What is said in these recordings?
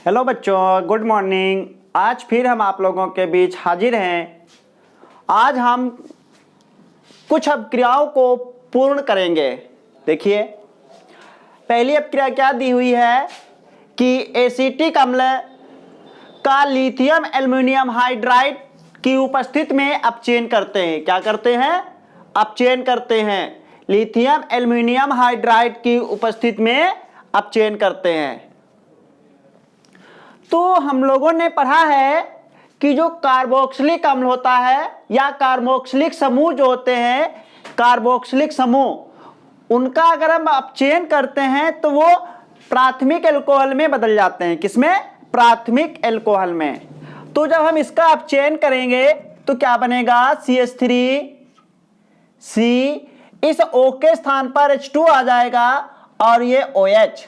Hello बच्चों, good morning. आज फिर हम आप लोगों के बीच हाजिर हैं। आज हम कुछ अपक्रियाओं को पूर्ण करेंगे। देखिए, पहली अपक्रिया क्या दी हुई है कि एसिटिक अम्ल का लिथियम एल्युमिनियम हाइड्राइड की उपस्थिति में अपचयन करते हैं। क्या करते हैं? अपचयन करते हैं। लिथियम एल्युमिनियम हाइड्राइड की उपस्थिति में अपचयन करते हैं। तो हम लोगों ने पढ़ा है कि जो कार्बोक्सिलिक अम्ल होता है या कार्बोक्सिलिक समूह जो होते हैं, कार्बोक्सिलिक समूह, उनका अगर हम अपचयन करते हैं तो वो प्राथमिक अल्कोहल में बदल जाते हैं। किसमें? प्राथमिक अल्कोहल में। तो जब हम इसका अपचयन करेंगे तो क्या बनेगा? CH3 C, इस O के स्थान पर H2 आ जाएगा और ये OH,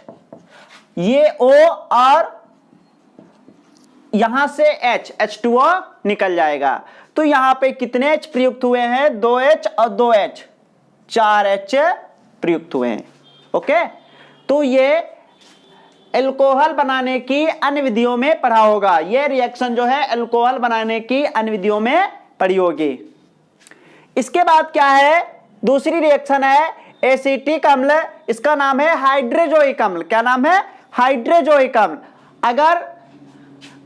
ये O और यहां से H2O निकल जाएगा। तो यहां पे कितने H प्रयुक्त हुए हैं? 2H और 2H, 4H प्रयुक्त हुए हैं। ओके, तो ये अल्कोहल बनाने की अन्य विधियों में पढ़ा होगा। ये रिएक्शन जो है अल्कोहल बनाने की अन्य विधियों में पढ़ी होगी। इसके बाद क्या है? दूसरी रिएक्शन है एसिटिक अम्ल। इसका नाम है हाइड्रोजोइक अम्ल। क्या नाम है? हाइड्रोजोइक अम्ल। अगर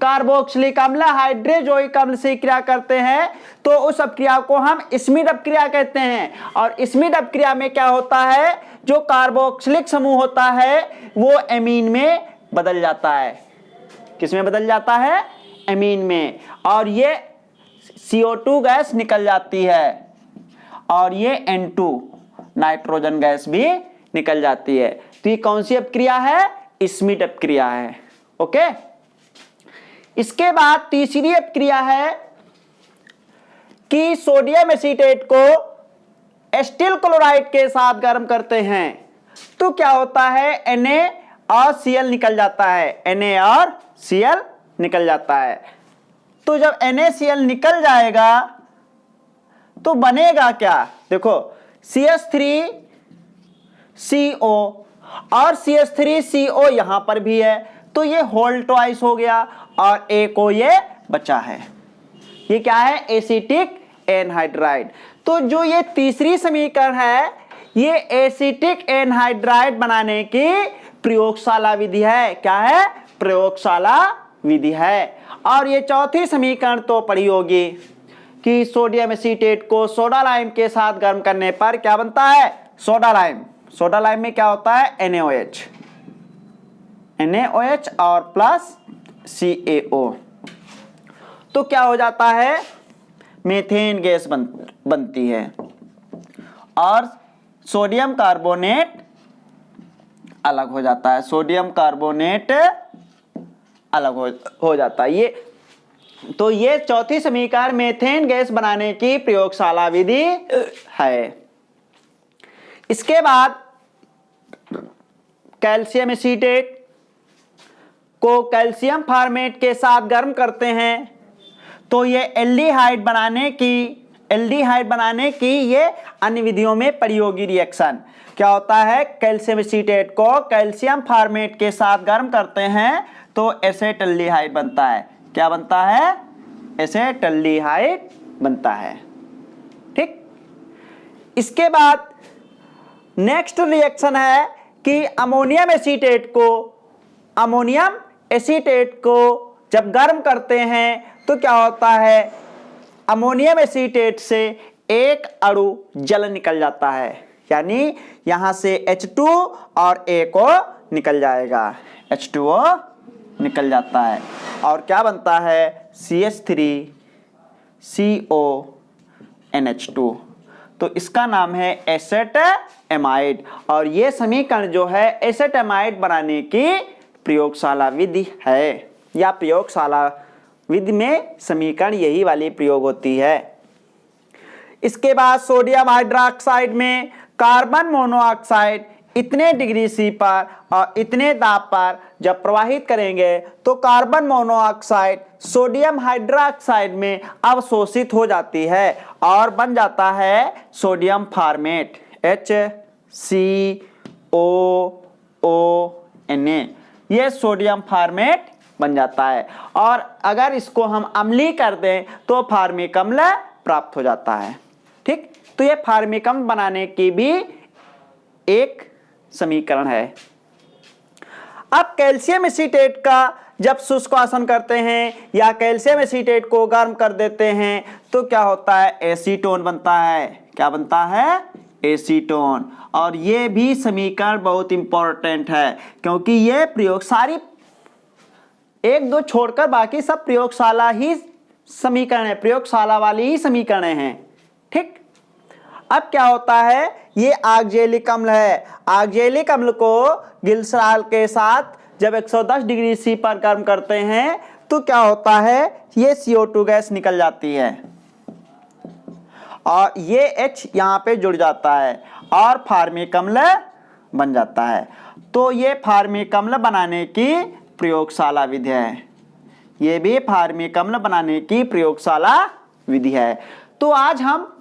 कार्बोक्सिलिक अम्ल हाइड्रोजोइक अम्ल से क्रिया करते हैं तो उस अपक्रिया को हम स्मिड अपक्रिया कहते हैं। और स्मिड अपक्रिया में क्या होता है? जो कार्बोक्सिलिक समूह होता है वो एमीन में बदल जाता है। किसमें बदल जाता है? एमीन में। और ये CO2 गैस निकल जाती है और ये N2 नाइट्रोजन गैस भी निकल जाती है। तो ये कौन सी अपक्रिया है? स्मिड अपक्रिया है। ओके, इसके बाद तीसरी अपक्रिया है कि सोडियम एसीटेट को एस्टिल क्लोराइड के साथ गर्म करते हैं तो क्या होता है? Na और Cl निकल जाता है। Na और Cl निकल जाता है। तो जब NaCl निकल जाएगा तो बनेगा क्या? देखो, CH3CO और CH3CO यहां पर भी है तो ये होल ट्वाइस हो गया और एक को ये बचा है। ये क्या है? Acetic anhydride. तो जो ये तीसरी समीकरण है ये एसिटिक एनहाइड्राइड बनाने की प्रयोगशाला विधि है। क्या है? प्रयोगशाला विधि है। और ये चौथी समीकरण तो पढ़ी होगी कि सोडियम एसीटेट को सोडा लाइम के साथ गर्म करने पर क्या बनता है? Soda lime. सोडा लाइम में क्या होता है? NaOH और प्लस CaO। तो क्या हो जाता है? मीथेन गैस बनती है और सोडियम कार्बोनेट अलग हो जाता है। सोडियम कार्बोनेट अलग हो जाता है। ये चौथी समीकरण मीथेन गैस बनाने की प्रयोगशाला विधि है। इसके बाद कैल्शियम एसीटेट को कैल्शियम फॉर्मेट के साथ गर्म करते हैं तो ये एल्डिहाइड बनाने की ये अन्य विधियों में प्रयोगी रिएक्शन। क्या होता है? कैल्शियम एसीटेट को कैल्शियम फॉर्मेट के साथ गर्म करते हैं तो एसेटल्डिहाइड बनता है। क्या बनता है? एसेटल्डिहाइड बनता है। ठीक। इसके बाद नेक्स्ट रिएक्शन है कि अमोनियम एसीटेट को जब गर्म करते हैं तो क्या होता है? अमोनियम एसीटेट से एक अणु जल निकल जाता है। यानी यहां से H2 और एक O निकल जाएगा। H2O निकल जाता है और क्या बनता है? CH3CO NH2। तो इसका नाम है एसेटएमाइड। और ये समीकरण जो है एसेटएमाइड बनाने की प्रयोगशाला विधि है या प्रयोगशाला विधि में समीकरण यही वाली प्रयोग होती है। इसके बाद सोडियम हाइड्रोक्साइड में कार्बन मोनोऑक्साइड इतने डिग्री C पर और इतने दाब पर जब प्रवाहित करेंगे तो कार्बन मोनोऑक्साइड सोडियम हाइड्रोक्साइड में अवशोषित हो जाती है और बन जाता है सोडियम फॉर्मेट HCOONA। यह सोडियम फॉर्मेट बन जाता है, और अगर इसको हम अम्लीय कर दें तो फार्मिक अम्ल प्राप्त हो जाता है। ठीक, तो ये फार्मिक अम्ल बनाने की भी एक समीकरण है। अब कैल्शियम एसीटेट का जब शुष्कवासन करते हैं या कैल्शियम एसीटेट को गर्म कर देते हैं तो क्या होता है, एसीटोन बनता है। क्या बनता है, एसीटोन। और ये भी समीकरण बहुत इंपॉर्टेंट है क्योंकि ये प्रयोग सारी एक दो छोड़कर बाकी सब प्रयोगशाला ही समीकरण है, प्रयोगशाला वाली ही समीकरण हैं। ठीक, अब क्या होता है, ये ऑक्जेलिक अम्ल है। ऑक्जेलिक अम्ल को ग्लिसरॉल के साथ जब 110 डिग्री सी पर गर्म करते हैं तो क्या होता है, ये CO2 गैस निकल जाती है और ये H यहाँ पे जुड़ जाता है और फार्मिक अम्ल बन जाता है। तो ये फार्मिक अम्ल बनाने की प्रयोगशाला विधि है। ये भी फार्मिक अम्ल बनाने की प्रयोगशाला विधि है। तो आज हम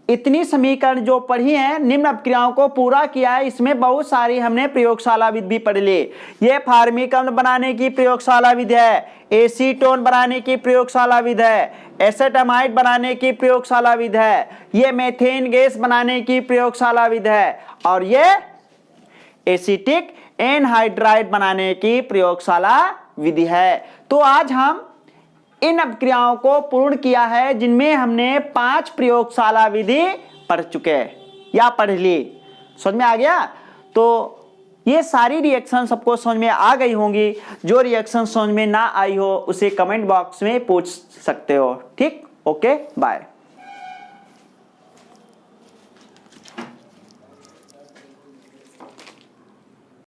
इतनी समीकरण जो पढ़ी हैं, निम्न अपक्रियाओं को पूरा किया है। इसमें बहुत सारी हमने प्रयोगशाला विधि भी पढ़ ली। ये फार्मिक अम्ल बनाने की प्रयोगशाला विधि है, एसीटोन बनाने की प्रयोगशाला विधि है, एसेटामाइड बनाने की प्रयोगशाला विधि है, ये मेथेन गैस बनाने की प्रयोगशाला विधि है, और ये एसिटिक एनहाइड्राइड बनाने की प्रयोगशाला विधि है। तो आज हम इन अपक्रियाओं को पूर्ण किया है जिनमें हमने 5 प्रयोगशाला विधि पढ़ चुके या पढ़ ली। समझ में आ गया? तो ये सारी रिएक्शन सबको समझ में आ गई होंगी। जो रिएक्शन समझ में ना आई हो उसे कमेंट बॉक्स में पूछ सकते हो। ठीक, ओके, बाय।